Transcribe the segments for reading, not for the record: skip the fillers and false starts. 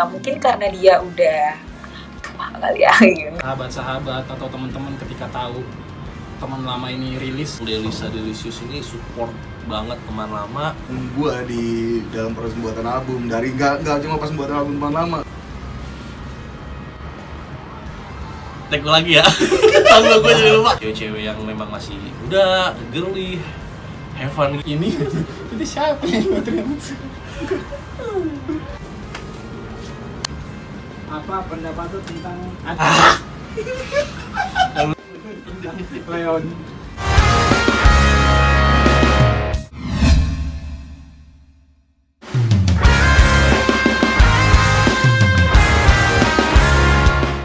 Ya mungkin karena dia udah kali ya gitu. Sahabat-sahabat atau teman-teman ketika tahu teman lama ini rilis, Delisa Delicious ini support banget teman lama gue di dalam proses pembuatan album, dari nggak cuma pas pembuatan album teman lama. tag lagi ya. Tahu gue jadi lupa. Cewek-cewek yang memang masih muda, girly, have fun ini itu siapa yang nge-trend? Apa pendapat lu tentang Leon?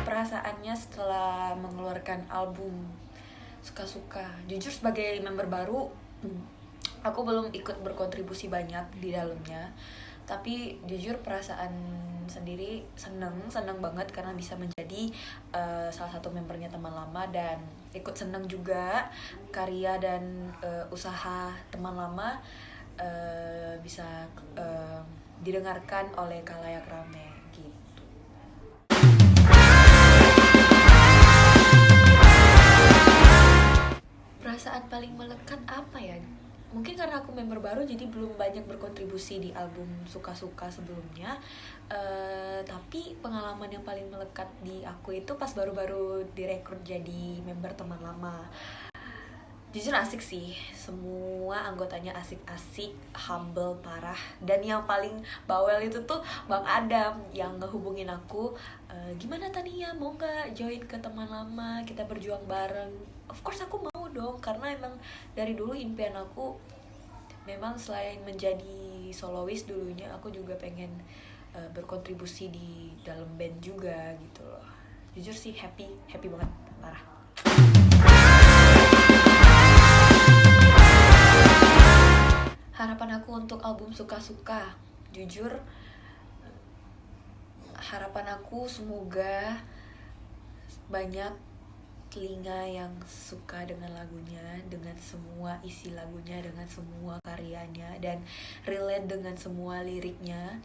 Perasaannya setelah mengeluarkan album Suka-Suka, jujur sebagai member baru aku belum ikut berkontribusi banyak di dalamnya, tapi jujur perasaan sendiri seneng banget karena bisa menjadi salah satu membernya teman lama, dan ikut seneng juga karya dan usaha teman lama bisa didengarkan oleh khalayak rame gitu. Perasaan paling melekat apa ya? Mungkin karena aku member baru jadi belum banyak berkontribusi di album Suka-Suka sebelumnya, tapi pengalaman yang paling melekat di aku itu pas baru-baru direkrut jadi member teman lama. Jujur asik sih, semua anggotanya asik-asik, humble parah, dan yang paling bawel itu tuh Bang Adam yang ngehubungin aku, gimana Tania, mau nggak join ke teman lama, kita berjuang bareng. Of course aku mau dong, karena emang dari dulu impian aku memang selain menjadi solois dulunya, aku juga pengen berkontribusi di dalam band juga gitu loh. Jujur sih happy banget parah. Harapan aku untuk album Suka-Suka, jujur harapan aku semoga banyak telinga yang suka dengan lagunya, dengan semua isi lagunya, dengan semua karyanya, dan relate dengan semua liriknya.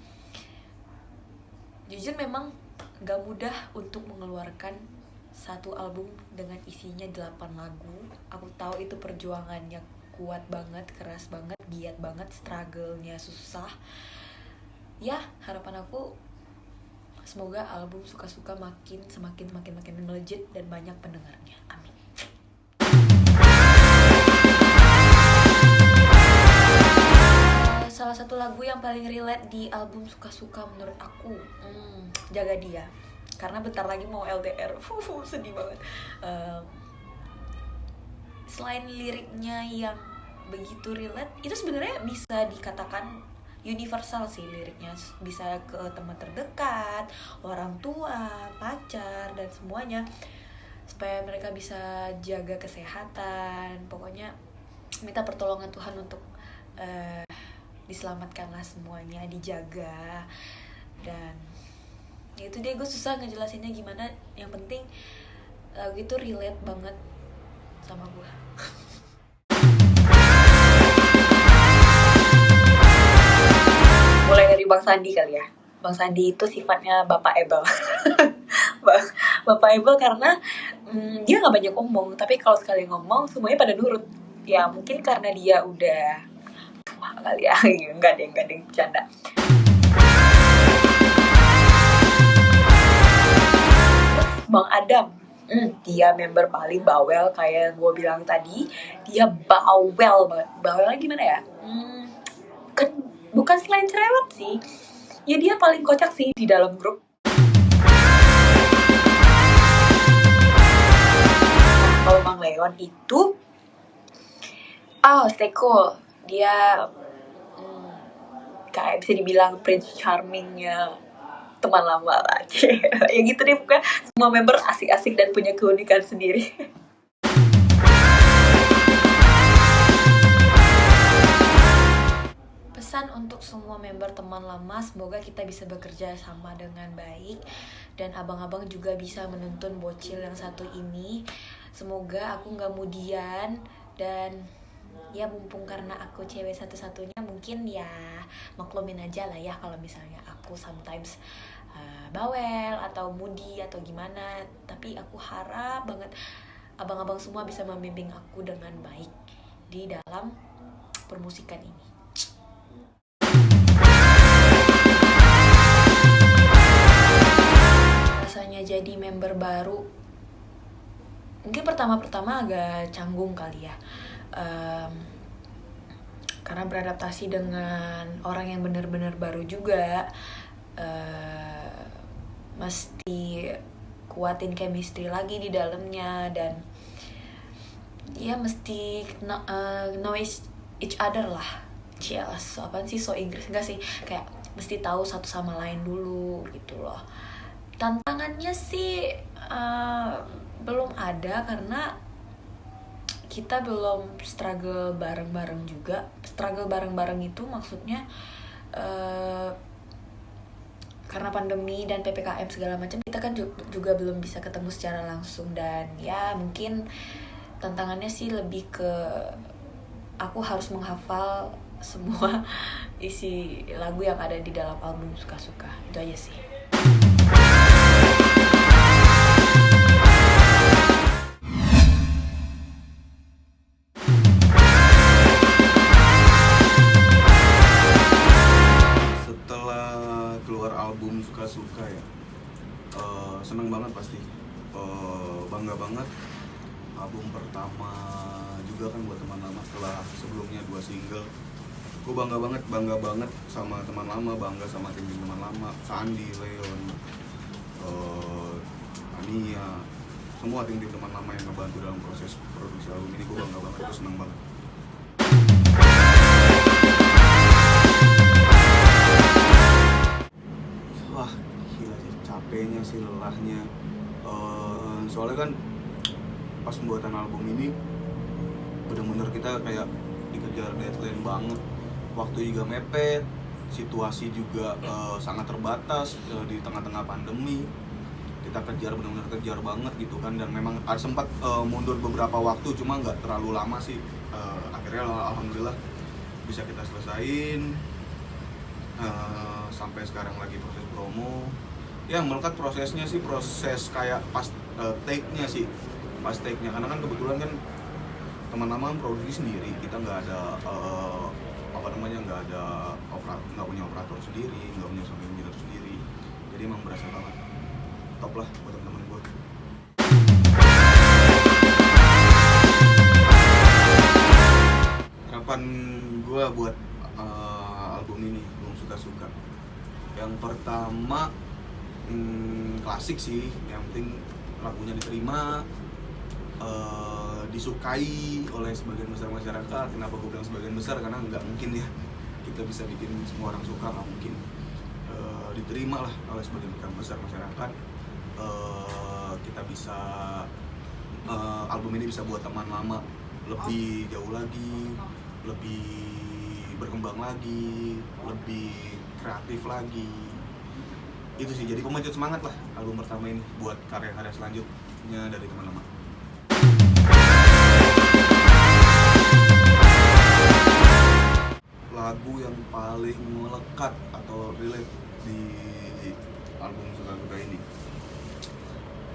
Jujur memang gak mudah untuk mengeluarkan satu album dengan isinya 8 lagu. Aku tahu itu perjuangannya kuat banget, keras banget, giat banget, struggle-nya susah. Ya, harapan aku semoga album Suka-Suka semakin melejit dan banyak pendengarnya. Amin. Salah satu lagu yang paling relate di album Suka-Suka menurut aku, Jaga Dia. Karena bentar lagi mau LDR, sedih banget. Selain liriknya yang begitu relate, itu sebenarnya bisa dikatakan universal sih liriknya, bisa ke teman terdekat, orang tua, pacar, dan semuanya, supaya mereka bisa jaga kesehatan. Pokoknya minta pertolongan Tuhan untuk diselamatkanlah semuanya, dijaga. Dan ya itu deh, gue susah ngejelasinnya gimana. Yang penting lagu itu relate banget sama gue. Mulai dari Bang Sandi kali ya. Bang Sandi itu sifatnya Bapak Ebel. Bapak Ebel karena dia gak banyak ngomong, tapi kalau sekali ngomong semuanya pada nurut. Ya mungkin karena dia udah kali ya. Enggak deh, bercanda. Bang Adam, dia member paling bawel, kayak gue bilang tadi, dia bawel banget. Bawelnya gimana ya? Kan bukan selain cerewet sih, ya dia paling kocak sih di dalam grup. Kalau Bang Leon itu stay cool. Dia kayak bisa dibilang Prince Charmingnya teman lama lah. Ya gitu deh, bukan semua member asik-asik dan punya keunikan sendiri. Pesan untuk semua member teman lama, semoga kita bisa bekerja sama dengan baik, dan abang-abang juga bisa menuntun bocil yang satu ini. Semoga aku gak mudian, dan ya mumpung karena aku cewek satu-satunya, mungkin ya maklumin aja lah ya kalau misalnya aku sometimes bawel atau moody atau gimana, tapi aku harap banget abang-abang semua bisa membimbing aku dengan baik di dalam permusikan ini. Rasanya jadi member baru, mungkin pertama-pertama agak canggung kali ya, karena beradaptasi dengan orang yang benar-benar baru juga. Mesti kuatin chemistry lagi di dalamnya, dan ya mesti know each other lah. Cielas, apaan sih so Inggris, enggak sih, kayak mesti tahu satu sama lain dulu gitu loh. Tantangannya sih belum ada, karena kita belum struggle bareng-bareng juga. Struggle bareng-bareng itu maksudnya karena pandemi dan PPKM segala macam, kita kan juga belum bisa ketemu secara langsung. Dan ya mungkin tantangannya sih lebih ke aku harus menghafal semua isi lagu yang ada di dalam album Suka-Suka. Itu aja sih. Album Suka-Suka ya, seneng banget pasti, bangga banget. Album pertama juga kan buat teman lama setelah sebelumnya 2 single. Gue bangga banget sama teman lama, bangga sama tim teman lama, Sandi, Leon, Ania, semua tim teman lama yang ngebantu dalam proses produksi album ini. Gue bangga banget, gue seneng banget. Wah, gila sih, capeknya sih, lelahnya. Soalnya kan pas pembuatan album ini bener-bener kita kayak dikejar deadline banget. Waktu juga mepet, situasi juga sangat terbatas di tengah-tengah pandemi. Kita bener-bener kejar banget gitu kan. Dan memang sempat mundur beberapa waktu, cuma nggak terlalu lama sih. Akhirnya alhamdulillah bisa kita selesain. Sampai sekarang lagi proses promo. Yang melekat prosesnya sih proses kayak pas take-nya sih, pas take-nya, karena kan kebetulan kan teman-teman produksi sendiri, kita nggak ada nggak punya operator sendiri, nggak punya sound engineer sendiri, jadi emang berasa banget top lah buat teman-teman gue. Harapan gue buat album ini, belum Suka-Suka. Yang pertama klasik sih, yang penting lagunya diterima, disukai oleh sebagian besar masyarakat. Kenapa gue bilang sebagian besar? Karena nggak mungkin ya kita bisa bikin semua orang suka, nggak mungkin. Diterima lah oleh sebagian besar masyarakat. Kita bisa album ini bisa buat teman lama lebih jauh lagi, lebih berkembang lagi, lebih kreatif lagi. Itu sih, jadi pemacu semangat lah album pertama ini buat karya-karya selanjutnya dari teman-teman. Lagu yang paling melekat atau relate di album Suka-Suka ini,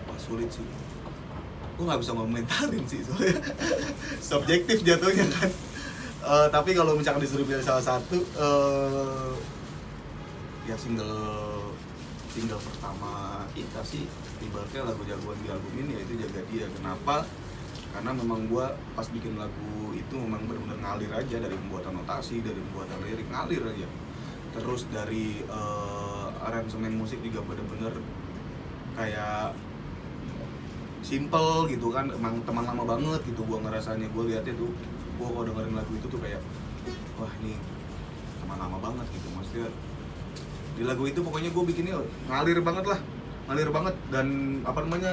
wah sulit sih. Gue nggak bisa ngomentarin sih soalnya subjektif jatuhnya kan. Tapi kalau misalkan disuruh pilih salah satu, ya single pertama kita sih ibaratnya lagu jagoan di album ini, yaitu Jaga Dia. Kenapa? Karena memang gue pas bikin lagu itu memang benar-benar ngalir aja, dari pembuatan notasi, dari pembuatan lirik, ngalir aja. Terus dari aransemen musik juga benar-benar kayak simple gitu kan, emang teman lama banget gitu. Gue ngerasanya, gue liatnya tuh, gue kalau dengerin lagu itu tuh kayak wah ini teman lama banget gitu. Maksudnya di lagu itu pokoknya gue bikinnya ngalir banget lah, ngalir banget. Dan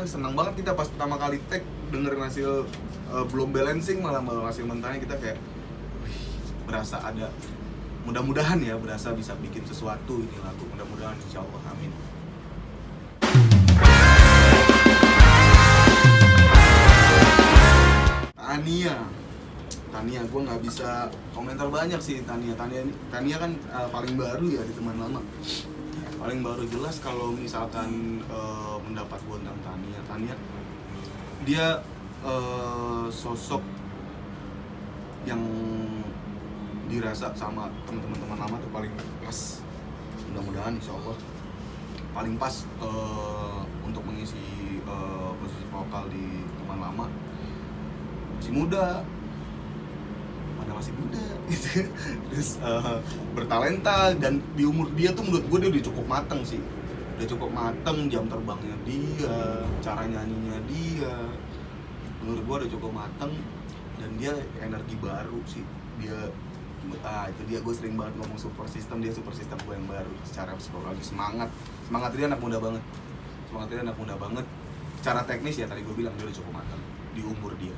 senang banget kita pas pertama kali take dengerin hasil belum balancing, malah hasil mentahnya kita kayak wih, berasa ada, mudah-mudahan ya berasa bisa bikin sesuatu ini lagu, mudah-mudahan insyaallah, amin. Tania, gue nggak bisa komentar banyak sih. Tania kan paling baru ya di teman lama. Paling baru jelas kalau misalkan mendapat gue tentang Tania dia sosok yang dirasa sama teman-teman lama tuh paling pas. Mudah-mudahan insya Allah paling pas untuk mengisi posisi vokal di teman lama. Masih muda gitu. Terus bertalenta, dan di umur dia tuh menurut gue dia udah cukup mateng sih. Udah cukup mateng, jam terbangnya dia, cara nyanyinya dia, menurut gue udah cukup mateng. Dan dia energi baru sih. Itu dia, gue sering banget ngomong support system, dia support system gue yang baru secara psikologis. Semangat dia anak muda banget. Secara teknis ya tadi gue bilang dia udah cukup matang di umur dia.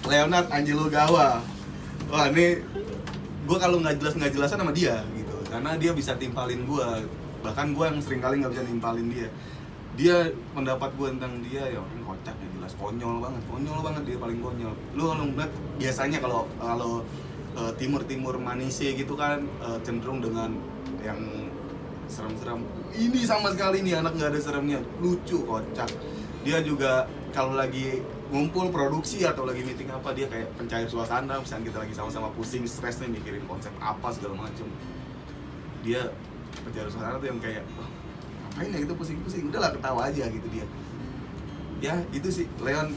Leonard Angelo Gawa, wah ini gue kalau nggak jelasan sama dia gitu, karena dia bisa timpalin gue, bahkan gue yang sering kali nggak bisa nimpalin dia. Pendapat gue tentang dia ya orang kocak ya, jelas konyol banget dia, paling konyol. Lu kalau ngeliat biasanya kalau timur manise gitu kan cenderung dengan yang serem-serem. Ini sama sekali nih anak nggak ada seremnya, lucu, kocak. Dia juga kalau lagi ngumpul produksi atau lagi meeting apa, dia kayak pencair suasana. Misalnya kita lagi sama-sama pusing, stres nih mikirin konsep apa segala macem, dia pencair suasana tuh yang kayak ngapain ya gitu, pusing-pusing, udahlah ketawa aja gitu dia. Ya itu sih Leon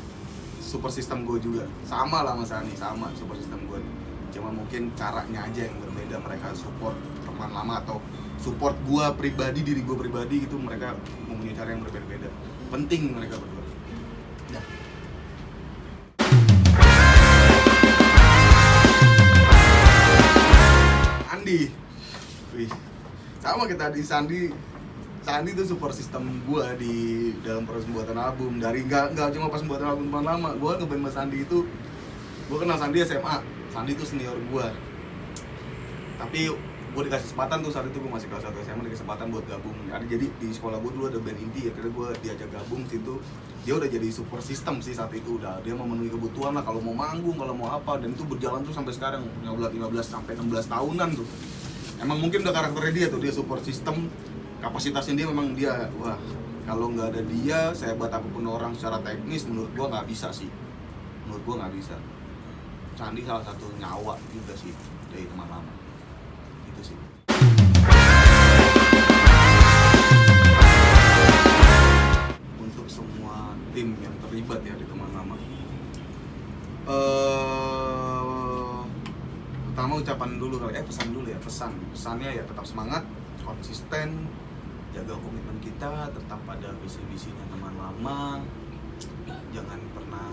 super system gue juga, sama lah Mas Ani, sama super system gue. Cuma mungkin caranya aja yang berbeda, mereka support teman lama atau support gue pribadi, diri gue pribadi gitu, mereka mempunyai cara yang berbeda-beda. Penting mereka berdua. Nah. Andi, wih, sama kita di Sandi tuh support system gue di dalam proses pembuatan album. Dari nggak cuma pas pembuatan album teman lama, gue ngeband sama Sandi itu, gue kenal Sandi SMA. Sandi tuh senior gue, tapi gue dikasih kesempatan tuh saat itu, gue masih kelas 1 SMA, dikasih kesempatan buat gabung. Jadi di sekolah gue dulu ada band inti, akhirnya gue diajak gabung situ. Dia udah jadi support system sih saat itu, udah dia memenuhi kebutuhan lah kalau mau manggung, kalau mau apa, dan itu berjalan tuh sampai sekarang 15 sampai 16 tahunan tuh. Emang mungkin udah karakternya dia tuh, dia support system, kapasitasnya dia memang dia, wah kalau nggak ada dia, saya buat apapun orang secara teknis menurut gue nggak bisa sih, Sandi salah satu nyawa juga sih dari teman lama itu sih. Untuk semua tim yang terlibat ya di teman lama, pertama ucapan dulu kali, pesannya ya tetap semangat, konsisten, jaga komitmen kita, tetap pada visi-visinya teman lama, jangan pernah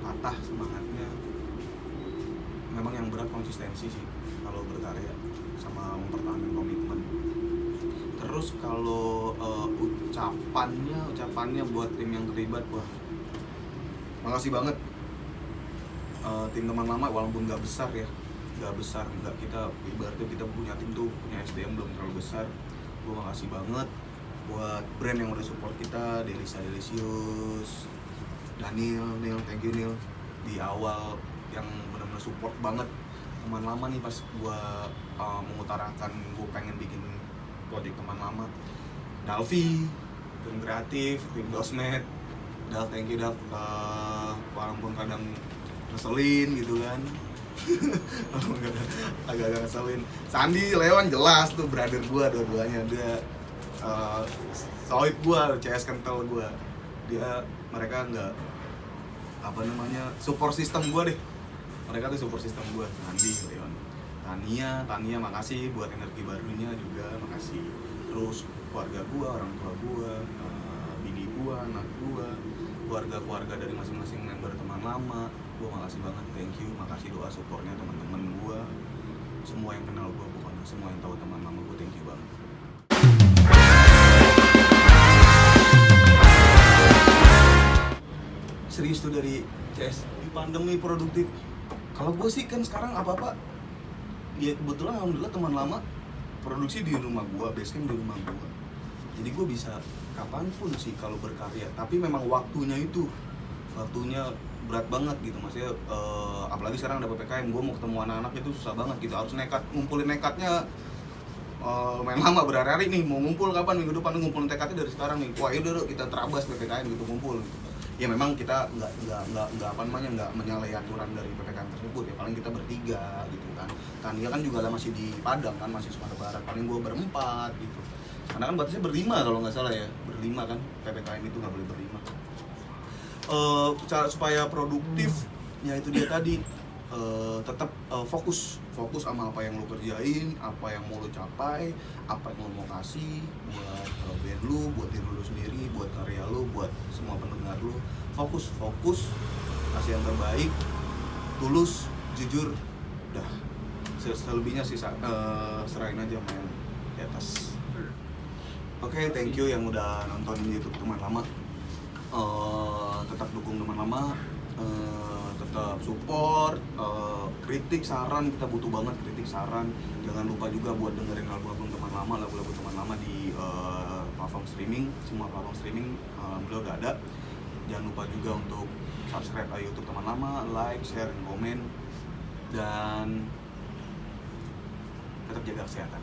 patah semangatnya. Memang yang berat konsistensi sih kalau berkarya sama mempertahankan komitmen. Terus kalau ucapannya buat tim yang terlibat, wah makasih banget. Tim teman lama walaupun nggak besar, nggak kita ibaratnya kita punya tim tuh punya SDM belum terlalu besar. Gue makasih banget buat brand yang udah support kita, Delicious, Daniel, thank you Neil, di awal yang benar-benar support banget teman lama nih pas gue mengutarakan gue pengen bikin project teman lama. Dalvi, tim kreatif, tim Dosmed, thank you Dal, walaupun kadang ngeselin gitu kan. agak-agak ngeselin. Sandi, Leon jelas tuh brother gue dua-duanya, dia sohib gue, CS kental gue. Mereka nggak support system gue deh. Mereka tuh support system gue. Sandi, Leon, Tania makasih buat energi barunya juga, makasih. Terus keluarga gue, orang tua gue, bini gue, anak gue, keluarga dari masing-masing member teman lama, gue makasih banget, thank you, makasih doa supportnya teman-teman gue, semua yang kenal gue, pokoknya semua yang tahu teman lama gue, thank you banget. Serius tuh dari CS di pandemi produktif. Kalau gue sih kan sekarang apa-apa ya kebetulan alhamdulillah teman lama produksi di rumah gue, basecamp di rumah gue. Jadi gue bisa kapanpun sih kalau berkarya. Tapi memang waktunya berat banget gitu maksudnya, apalagi sekarang ada PPKM, gue mau ketemu anak-anak itu susah banget gitu, harus ngumpulin nekatnya main lama berhari-hari nih, mau ngumpul kapan minggu depan, ngumpulin tekadnya dari sekarang nih, wah yaudah kita terabas PPKM gitu ngumpul gitu. Ya memang kita nggak apa namanya, nggak menyalahi aturan dari PPKM tersebut ya, paling kita bertiga gitu kan dia kan juga lah masih di Padang kan, masih Sumatera Barat, paling gue berempat gitu, karena kan batasnya berlima kalau nggak salah ya, berlima kan PPKM itu nggak boleh berlima. Cara supaya produktif ya itu dia tadi, tetap fokus sama apa yang lo kerjain, apa yang mau lo capai, apa yang lo mau kasih buat band lo, buat diri lo sendiri, buat karya lo, buat semua pendengar lo. Fokus, kasih yang terbaik, tulus, jujur, udah. Selebihnya sih serahin aja sama yang di atas. Oke, thank you yang udah nonton YouTube Teman Lama. Tetap dukung Teman Lama, tetap support, kritik, saran, kita butuh banget kritik, saran. Jangan lupa juga buat dengerin album Teman Lama, lagu-lagu Teman Lama di platform streaming, semua platform streaming alhamdulillah udah ada. Jangan lupa juga untuk subscribe YouTube Teman Lama, like, share, komen, dan tetap jaga kesehatan.